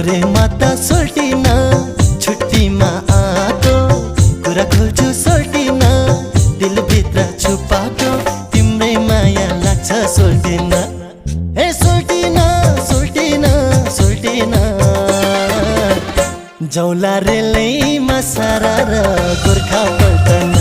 प्रेममा त सोल्टिन छुट्टीमा आएको कुरा खोल्छु सोल्टिन दिलभित्र छुपाएको तिम्रै माया लाग्छ सोल्टिन हे सोल्टिन सोल्टिन सोल्टिन जौला रेलैमा सारा र गोर्खा पल्टन